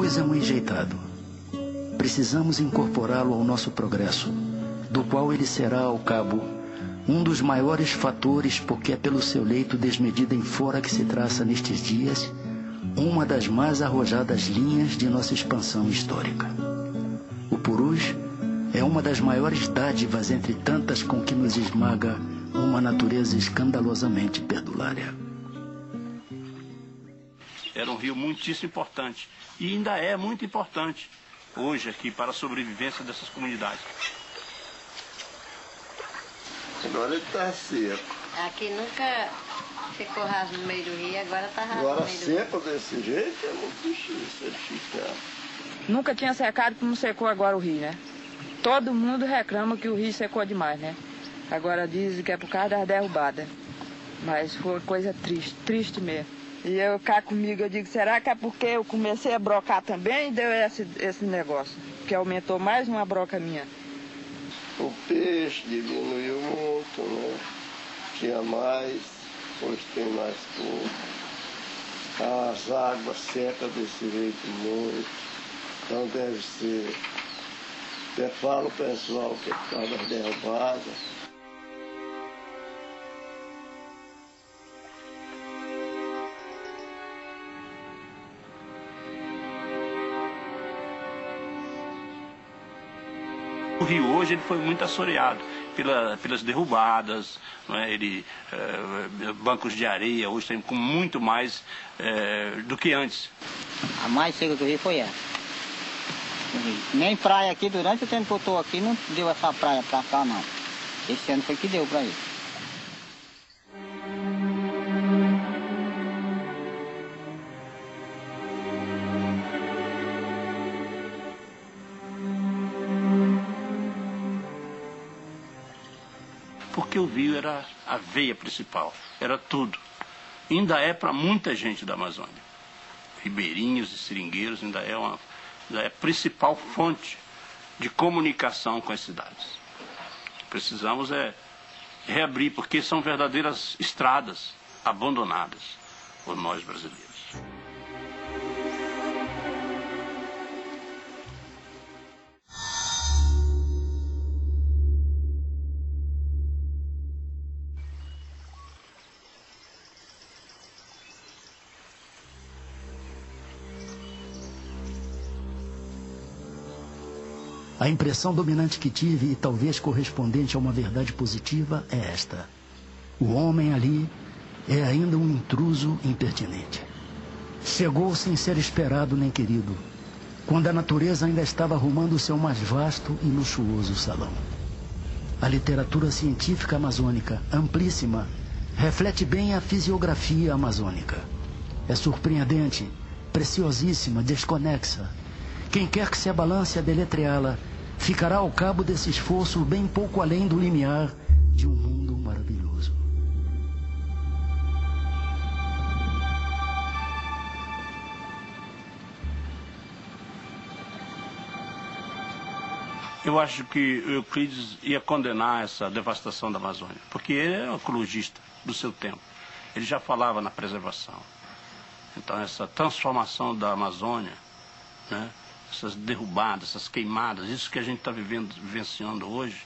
Purus é um enjeitado. Precisamos incorporá-lo ao nosso progresso, do qual ele será, ao cabo, um dos maiores fatores, porque é pelo seu leito desmedida em fora que se traça nestes dias uma das mais arrojadas linhas de nossa expansão histórica. O Purus é uma das maiores dádivas entre tantas com que nos esmaga uma natureza escandalosamente perdulária. Era um rio muitíssimo importante e ainda é muito importante hoje aqui para a sobrevivência dessas comunidades. Agora ele está seco. Aqui nunca ficou raso no meio do rio, agora está raso Agora no meio do rio. seco desse jeito é muito difícil de ficar. Nunca tinha secado como secou agora o rio, né? Todo mundo reclama que o rio secou demais, né? Agora dizem que é por causa das derrubadas. Mas foi uma coisa triste, triste mesmo. E eu cá comigo, eu digo, será que é porque eu comecei a brocar também e deu esse negócio? Que aumentou mais uma broca minha. O peixe diminuiu muito, né? Tinha mais, hoje tem mais pouco. As águas secam desse jeito muito. Então deve ser. Até falo o pessoal que é por causa das derrubadas. O rio hoje ele foi muito assoreado pelas derrubadas, não é? Bancos de areia hoje tem com muito mais do que antes. A mais seca do rio foi essa. Nem praia aqui, durante o tempo que eu estou aqui, não deu essa praia para cá não. Esse ano foi que deu para ele. Porque o rio era a veia principal, era tudo. Ainda é para muita gente da Amazônia. Ribeirinhos e seringueiros ainda é a principal fonte de comunicação com as cidades. Precisamos reabrir, porque são verdadeiras estradas abandonadas por nós brasileiros. A impressão dominante que tive, e talvez correspondente a uma verdade positiva, é esta. O homem ali é ainda um intruso impertinente. Chegou sem ser esperado nem querido, quando a natureza ainda estava arrumando o seu mais vasto e luxuoso salão. A literatura científica amazônica, amplíssima, reflete bem a fisiografia amazônica. É surpreendente, preciosíssima, desconexa. Quem quer que se abalance a deletreá-la, ficará ao cabo desse esforço bem pouco além do limiar de um mundo maravilhoso. Eu acho que o Euclides ia condenar essa devastação da Amazônia, porque ele é um ecologista do seu tempo. Ele já falava na preservação. Então essa transformação da Amazônia, né? Essas derrubadas, essas queimadas, isso que a gente está vivenciando hoje,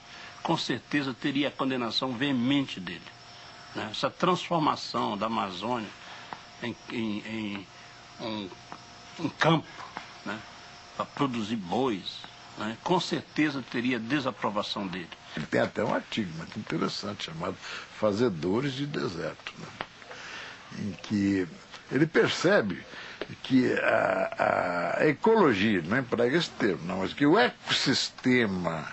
com certeza teria a condenação veemente dele, né? Essa transformação da Amazônia em um campo, né? Para produzir bois, né? Com certeza teria desaprovação dele. Ele tem até um artigo muito interessante chamado Fazedores de Deserto, né? Em que ele percebe que a ecologia, não emprega esse termo, não, mas que o ecossistema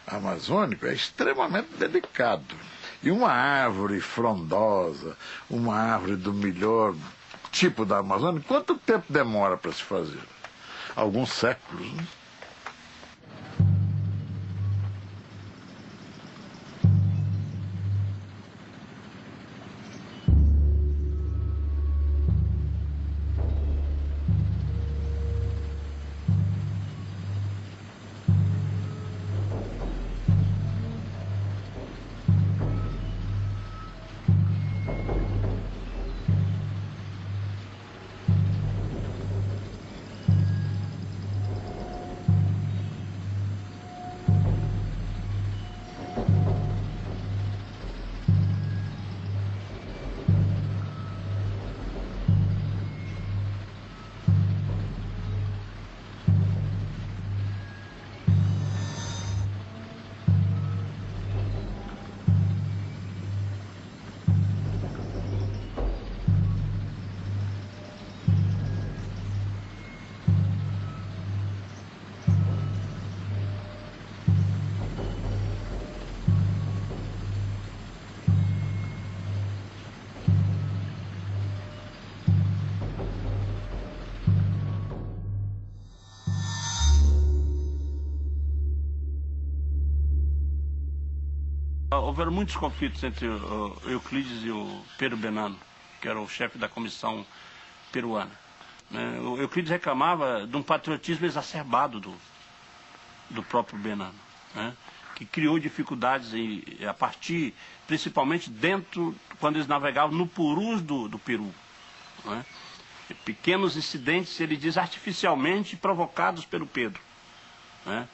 amazônico é extremamente delicado. E uma árvore frondosa, uma árvore do melhor tipo da Amazônia, quanto tempo demora para se fazer? Alguns séculos, né? houveram muitos conflitos entre o Euclides e o Pedro Benano, que era o chefe da comissão peruana. O Euclides reclamava de um patriotismo exacerbado do próprio Benano, né? Que criou dificuldades a partir, principalmente dentro, quando eles navegavam no purus do Peru, né? Pequenos incidentes, ele diz, artificialmente provocados pelo Pedro, né?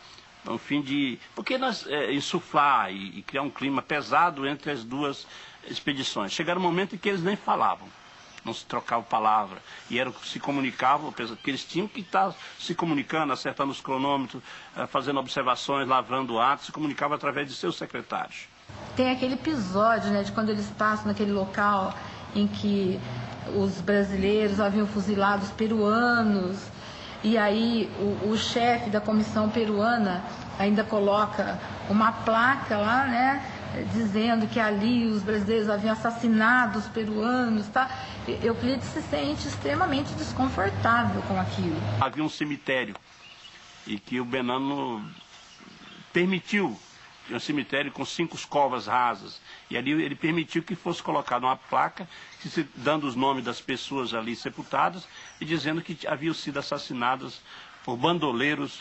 No fim de... Porque nós insuflar e criar um clima pesado entre as duas expedições. Chegaram um momento em que eles nem falavam, não se trocavam palavra, e se comunicavam, porque eles tinham que estar se comunicando, acertando os cronômetros, fazendo observações, lavrando atos, se comunicavam através de seus secretários. Tem aquele episódio, né, de quando eles passam naquele local em que os brasileiros haviam fuzilado os peruanos, e aí o chefe da comissão peruana ainda coloca uma placa lá, né, dizendo que ali os brasileiros haviam assassinado os peruanos, tá? Euclides se sente extremamente desconfortável com aquilo. Havia um cemitério e que o Benano permitiu, um cemitério com 5 covas rasas, e ali ele permitiu que fosse colocada uma placa dando os nomes das pessoas ali sepultadas e dizendo que haviam sido assassinadas por bandoleiros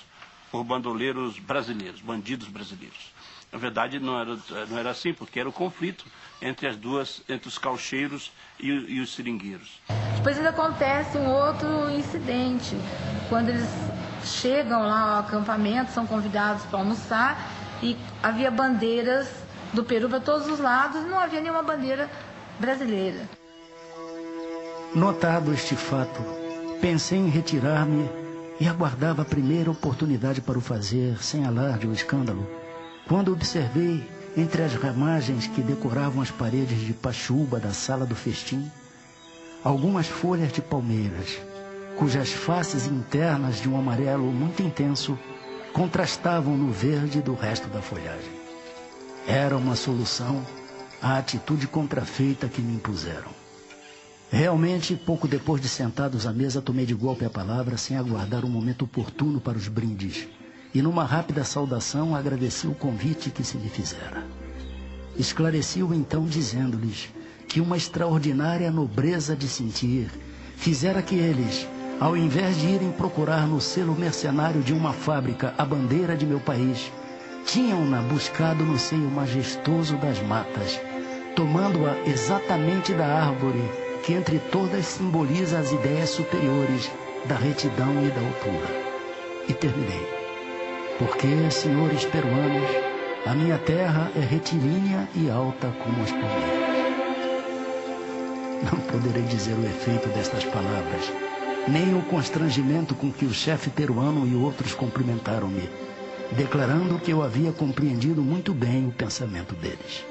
brasileiros, bandidos brasileiros. Na verdade, não era assim, porque era o conflito entre os caucheiros e os seringueiros. Depois ainda acontece um outro incidente, quando eles chegam lá ao acampamento, são convidados para almoçar, e havia bandeiras do Peru para todos os lados, e não havia nenhuma bandeira brasileira. Notado este fato, pensei em retirar-me e aguardava a primeira oportunidade para o fazer, sem alarde ou escândalo, quando observei, entre as ramagens que decoravam as paredes de pachuba da sala do festim, algumas folhas de palmeiras, cujas faces internas de um amarelo muito intenso contrastavam no verde do resto da folhagem. Era uma solução à atitude contrafeita que me impuseram. Realmente, pouco depois de sentados à mesa, tomei de golpe a palavra sem aguardar um momento oportuno para os brindes, e numa rápida saudação agradeci o convite que se lhe fizera. Esclareci-o então dizendo-lhes que uma extraordinária nobreza de sentir fizera que eles, ao invés de irem procurar no selo mercenário de uma fábrica a bandeira de meu país, tinham-na buscado no seio majestoso das matas, tomando-a exatamente da árvore que entre todas simboliza as ideias superiores da retidão e da altura. E terminei. Porque, senhores peruanos, a minha terra é retilínea e alta como as palmeiras. Não poderei dizer o efeito destas palavras, nem o constrangimento com que o chefe peruano e outros cumprimentaram-me, declarando que eu havia compreendido muito bem o pensamento deles.